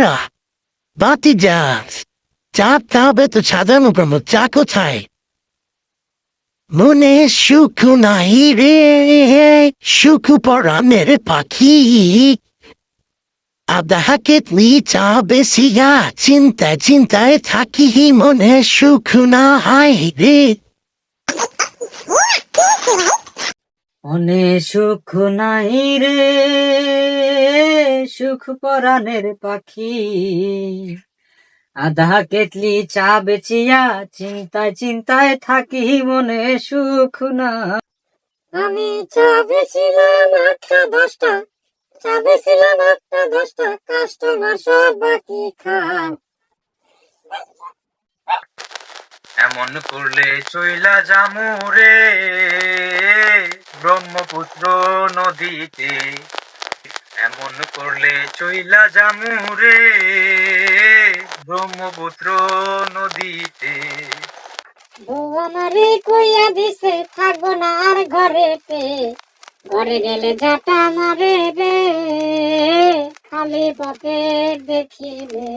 দাঁড়া, বাতি যা, চাঁদ তাবে তো ছাদের উপর চা কোথায়? মনে সুখ নাই রে, সুখ পরাণের পাখি, আবদাহা কেতলি চা বেশিয়া, চিন্তায় চিন্তায় থাকি, মনে সুখ নাই রে। মনে সুখ নাই রে, সুখ পরাণের পাখি, আধা কেতলি চা বেচিয়া, চিন্তায় চিন্তায় থাকি, মনে সুখ না। আমি চা বেছিলাম 8টা 10টা, চা বেছিলাম 8টা 10টা, কাস্টমার সব বাকি খায়। এমন করলে চইলা যামু রে ব্রহ্মপুত্র নদীতে, এমন করলে চইলা যামু রে ব্রহ্মপুত্র নদীতে। বউ আমারে কইয়া দিছে থাকবো না আর ঘরেতে, ঘরে গেলে ঝাঁটা মারে রে, খালি পথে দেখিলে।